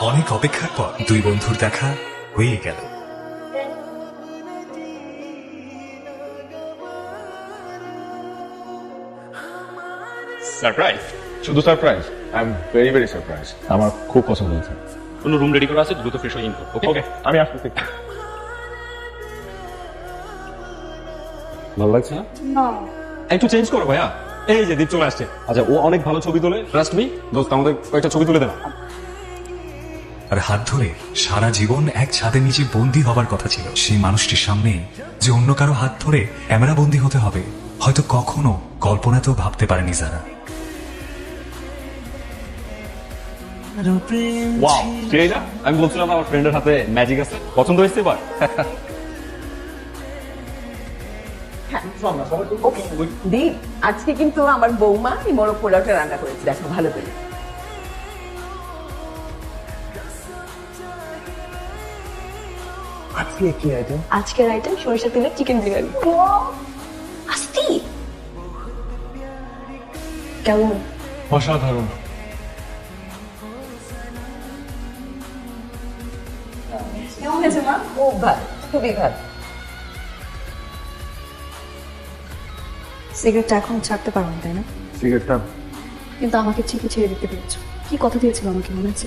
অনেক অপেক্ষার পর দুই বন্ধুর দেখা হয়ে গেল। সারপ্রাইজ? শুধু surprise? I am very very surprise. আমার খুব পছন্দ হয়েছে। কোনো রুম রেডি করা আছে, দ্রুত ফ্রেশ হয়ে ইনপুট। ওকে, আমি আসতেছি। ভালো লাগছে না? একটু চেঞ্জ করো ভাইয়া। এই যে দীপ চলে আসছে। আচ্ছা, ও অনেক ভালো ছবি তোলে, ট্রাস্ট মি। দোস্ত, আমাদের কয়েকটা ছবি তুলে দেন। আর হাত ধরে সারা জীবন এক ছাদের নিচে বন্দী হবার কথা ছিল সেই মানুষটির সামনে যে অন্য কারো হাত ধরে ক্যামেরা বন্দী হতে হবে, হয়তো কখনো কল্পনাতেও ভাবতে পারেনি যারা। ওয়াও, সেই না? আমি বলছিলাম আমার ফ্রেন্ডের হাতে ম্যাজিক আছে। পছন্দ হয়েছে এবার? দীপ, আজকে কিন্তু আমার বৌমা এই মোরগ পোলাওটা রান্না করেছে, দেখো ভালো করে। আজকে কি আইটেম? আজকের আইটেম সরিষা তেলের চিকেন বিরিয়ানি। আস্তি কেমন? অসাধারণ। কেমন হয়েছে মা? খুব ভালো, খুবই ভালো। সিগারেটটা এখন ছাড়তে পারো না, তাই না? সিগারেটটা কিন্তু আমাকে ঠিকই ছেড়ে দিতে পেরেছো। কি কথা দিয়েছিল আমাকে, মনে আছে?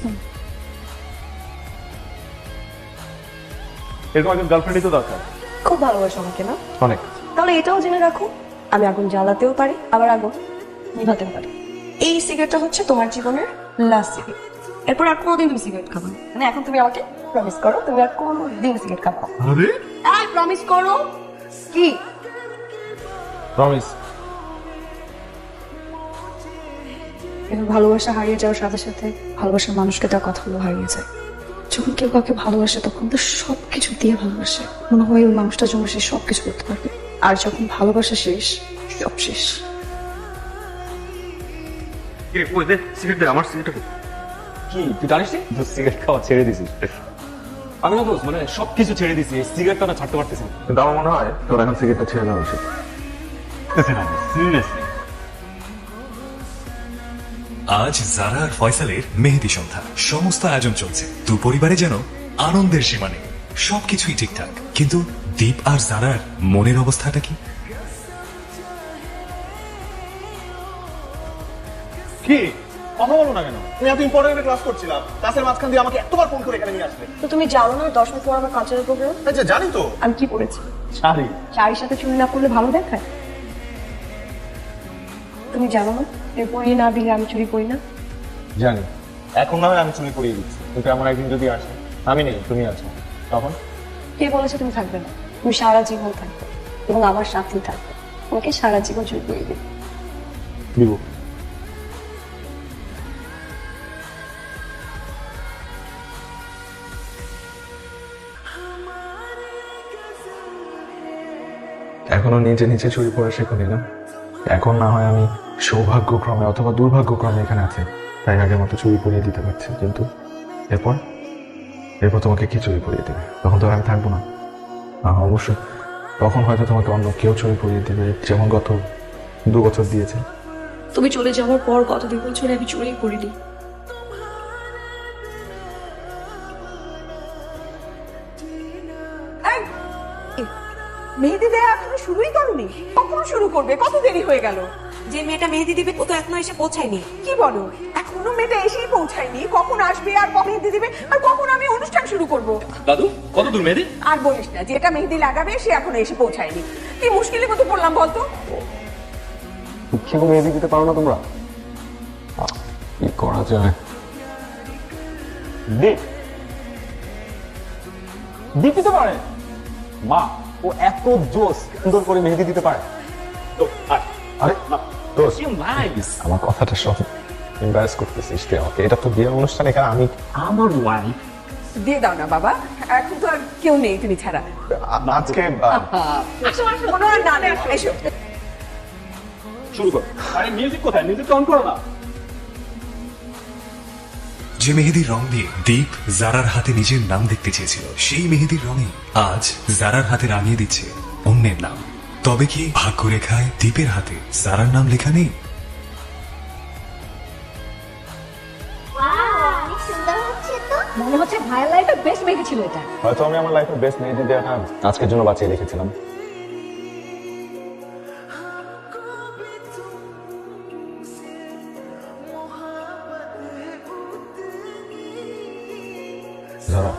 এরকম একজন গার্লফ্রেন্ডই তো দরকার। খুব ভালোবাসো আমাকে না? অনেক। তাহলে এটাও জেনে রাখো, আমি আগুন জ্বালাতেও পারি, আবার আগুন নিভাতেও পারি। এই সিগারেটটা হচ্ছে তোমার জীবনের লাস্ট সিগারেট। এরপর আর কোনোদিন তুমি সিগারেট খাবে না। মানে এখন তুমি আমাকে প্রমিস করো, তুমি আর কোনোদিন সিগারেট খাবে না। আরে প্রমিস করো। কি প্রমিস? কিন্তু ভালোবাসা হারিয়ে যাওয়ার সাথে সাথে ভালোবাসার মানুষকে তার কথাগুলো হারিয়ে যায়। যখন কেউ কাউকে ভালোবাসে তখন তো সবকিছু দিয়ে ভালোবাসে, মনে হয় ওই মানুষটার জন্য সে সবকিছু করতে পারবে। আর যখন ভালোবাসা শেষ, সব শেষ। সিগারেট দে, আমার সিগারেট। কি তুই জানিস নি? সিগারেট খাওয়া ছেড়ে দিছিস? আমি না দোস্ত, মানে সবকিছু ছেড়ে দিছি, এই সিগারেটটা না ছাড়তে পারতেছি না। কিন্তু আমার মনে হয় তোর এখন সিগারেটটা ছেড়ে দেওয়া উচিত। সিরিয়াসলি। আজ জারা আর ফয়সালের মেহেদি সন্ধ্যা। সমস্ত আয়োজন চলছে, দু পরিবারে যেন আনন্দের সীমা নেই। সবকিছুই ঠিকঠাক, কিন্তু দীপ আর জারার মনের অবস্থাটা কি? কি কথা বলো না কেন? তুমি এত ইম্পর্টেন্ট ক্লাস করছিলাম, ক্লাসের মাঝখান দিয়ে আমাকে এতবার ফোন করে এখানে নিয়ে আসলে। তো তুমি জানো না 10 মিনিট পর আমার কালচারাল প্রোগ্রাম? আচ্ছা জানি তো। আমি কি পড়েছি? শাড়ি। শাড়ির সাথে চুড়ি না পরলে ভালো দেখায়? তুমি জানো না এর পরিয়ে না দিলে আমি চুরি করি না? জানি। এখন না হয় আমি চুরি করিয়ে দিচ্ছি, কিন্তু এমন একদিন যদি আসে আমি নেই, তুমি আছো, তখন? কে বলেছে তুমি থাকবে না? তুমি সারা জীবন থাকবে এবং আমার সাথেই থাকবে। তোমাকে সারা জীবন চুরি করে দিই। দিব। এখনো নিচে নিচে চুরি পড়া শেখনি না? এখন না হয় আমি সৌভাগ্যক্রমে অথবা দুর্ভাগ্যক্রমে এখানে আছি, তাই আগের মতো চুরি পরিয়ে দিতে পারছি, কিন্তু এরপর এরপর তোমাকে কি চুরি পরিয়ে দেবে? তখন তো আর আমি থাকবো না। অবশ্যই তখন হয়তো তোমাকে অন্য কেউ চুরি পরিয়ে দেবে, যেমন গত 2 বছর দিয়েছে। তুমি চলে যাওয়ার পর গত 2 বছরে আমি চুরি করিনি। মেহেদি দেয়া এখনো শুরুই করনি? কখন শুরু করবে? কত দেরি হয়ে গেল। যে মেয়েটা মেহেদি দিবে ও তো এখনো এসে পৌঁছায়নি। কি বলো? এখনো মেয়েটা এসেই পৌঁছায়নি? কখন আসবে আর কখন মেহেদি দিবে আর কখন আমি অনুষ্ঠান শুরু করব? দাদু, কত দূর মেহেদি? আর বলিস না, যেটা মেহেদি লাগাবে সে এখনো এসে পৌঁছায়নি। কি মুশকিলের মধ্যে পড়লাম বলতো? সেরকম মেহেদি দিতে পারো না তোমরা? কি করা যায়? দিতে পারে মা, ও এত জোস, সুন্দর করে মেহেদি দিতে পারে। তো আরে দোস্ত, নাইস। আমার কথাটা সব এমবারাস করতেছিস তুই আমাকে। এটা তো বিয়ের অনুষ্ঠান, এখানে আমি আমার ওয়াইফ। দিয়ে দাও না বাবা, এখন তো আর কেউ নেই তুমি ছাড়া। আজকে কোনো আর না নেই, এসো। শুরু কর। আরে মিউজিক কোথায়? মিউজিক অন করো না। যে মেহেদির রং দিয়ে দীপ জারার হাতে নিজের নাম দেখতে চেয়েছিল, সেই মেহেদির রঙে আজ জারার হাতে রাঙিয়ে দিচ্ছে অন্যের নাম। তবে কি ভাগ্যরেখায় দ্বীপের হাতে জারার নাম লেখা নেই? অনেক সুন্দর হচ্ছে তো। মনে হচ্ছে ভাইয়ের লাইফে বেস্ট মেয়ে ছিল এটা। হয়তো আমি আমার লাইফের বেস্ট মেহেদি দেওয়াটা আজকের জন্য বাঁচিয়ে রেখেছিলাম। যারা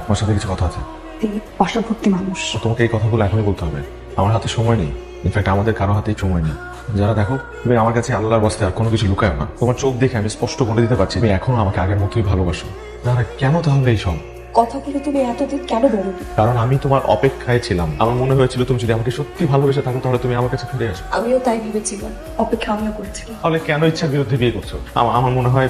আমার সাথে কিছু কথা আছে। তিনি অসাভক্তি মানুষ। তোমাকে এই কথাগুলো এখনই বলতে হবে। আমার হাতে সময় নেই, ইনফ্যাক্ট আমাদের কারো হাতেই সময় নেই। যারা দেখো, তুমি আমার কাছে আল্লাহর বাস্তে আর কোনো কিছু লুকায় না। তোমার চোখ দেখে আমি স্পষ্ট বলে দিতে পারছি তুমি এখনো আমাকে আগের মতোই ভালোবাসো। যারা কেন তাহলে এই সব? কথাগুলো তুমি এতদিন কেন বলনি? কারণ আমি তোমার অপেক্ষায় ছিলাম। আমার মনে হয়েছিল তুমি যদি আমাকে সত্যি ভালোবেসে থাকো তাহলে তুমি আমার কাছে ফিরে আসো। আমিও তাই ভেবেছিলাম, অপেক্ষা আমিও করেছিলাম। তাহলে কেন ইচ্ছার বিরুদ্ধে বিয়ে করছো? আমার মনে হয়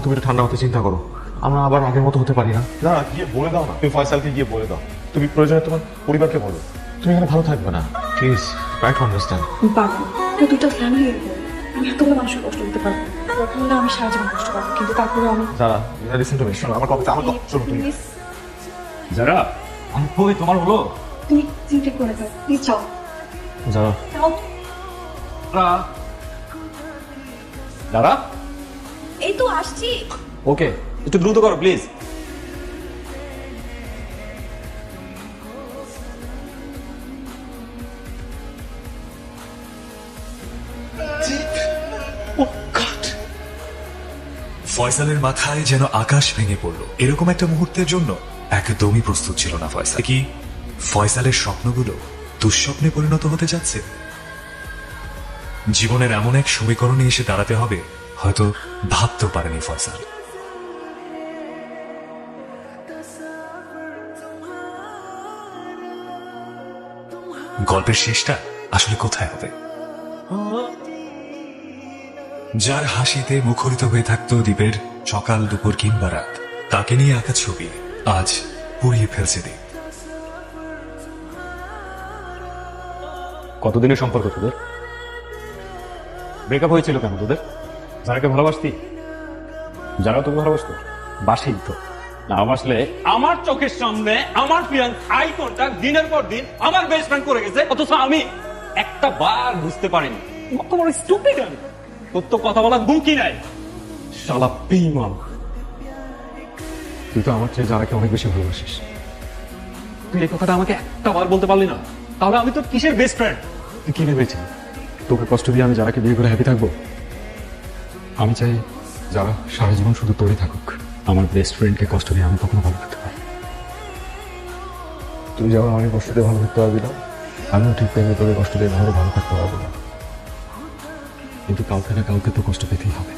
তুমি একটু ঠান্ডা হতে চিন্তা করো। আমরা আবার আগের মতো হতে পারি না। না, গিয়ে বলে দাও না, তুমি ফয়সালকে গিয়ে বলে দাও। তুমি প্রয়োজনে তোমার পরিবারকে বলো তুমি এখানে ভালো থাকবে না। Please try to understand. পারবো না, দুটো ফ্যামিলি, আমি এতগুলো মানুষের কষ্ট দিতে পারবো না। দরকার হলে আমি সারা জীবন কষ্ট পাবো, কিন্তু তারপরে আমি যারা লিসেন টু মি, শোনো আমার কথা, শোনো তুমি। যারা কই তোমার হলো? তুমি চিন্তা করে দাও, প্লিজ যাও যারা যাও। যারা এই তো আসছি। ওকে, একটু দ্রুত করো প্লিজ। ফয়সালের মাথায় যেন আকাশ ভেঙে পড়লো। এরকম একটা মুহূর্তের জন্য একদমই প্রস্তুত ছিল না ফয়সাল। কি ফয়সালের স্বপ্নগুলো দুঃস্বপ্নে পরিণত হতে যাচ্ছে? জীবনের এমন এক সমীকরণে এসে দাঁড়াতে হবে হয়তো ভাবতেও পারেনি ফয়সাল। গল্পের শেষটা আসলে কোথায় হবে? যার হাসিতে মুখরিত হয়ে থাকতো দ্বীপের সকাল দুপুর কিংবা রাত, তাকে নিয়ে আঁকা ছবি আজ পুড়িয়ে ফেলছে দ্বীপ। কতদিনের সম্পর্ক তোদের? ব্রেকআপ হয়েছিল কেন তোদের? যারাকে ভালোবাসতি? যারা তুমি ভালোবাসতো? বাসেই তো না বাসলে আমার চোখের সামনে আমার ফিয়ান্স আই কন্টাক্ট দিনের পর দিন আমার বেস্ট ফ্রেন্ড করে গেছে, অথচ আমি একটা বার বুঝতে পারিনি। কত বড় স্টুপিড আমি! তোর তো কথা বলার বুকি নাই, শালা বেঈমান। তুই তো আমার চেয়ে যারাকে অনেক বেশি ভালোবাসিস। তুই এই কথাটা আমাকে একটা বার বলতে পারলি না? তাহলে আমি তো কিসের বেস্ট ফ্রেন্ড? তুই কি ভেবেছিস তোকে কষ্ট দিয়ে আমি যারাকে বিয়ে করে হ্যাপি থাকবো? আমি চাই যারা সারা জীবন শুধু তোরই থাকুক। আমার বেস্ট ফ্রেন্ডকে কষ্ট দিয়ে আমি কখনো ভালো থাকতে পারি। তুই যেমন আমাকে কষ্ট দিয়ে ভালো থাকতে পারবি না, আমিও ঠিক তেমনি তোকে কষ্ট দিয়ে ভালো থাকতে পারবো না। কিন্তু কাউকে না কাউকে তো কষ্ট পেতেই হবে।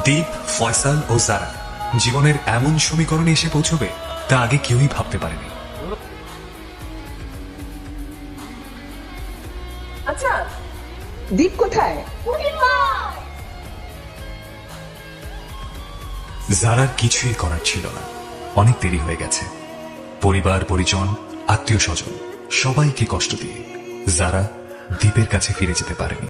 দ্বীপ, ফয়সাল ও জারা জীবনের এমন সমীকরণে এসে পৌঁছবে তা আগে কেউই ভাবতে পারেনি। আচ্ছা, দীপ কোথায়? জারার কিছুই করার ছিল না, অনেক দেরি হয়ে গেছে। পরিবার পরিজন আত্মীয় স্বজন সবাইকে কষ্ট দিয়ে জারা দ্বীপের কাছে ফিরে যেতে পারেনি।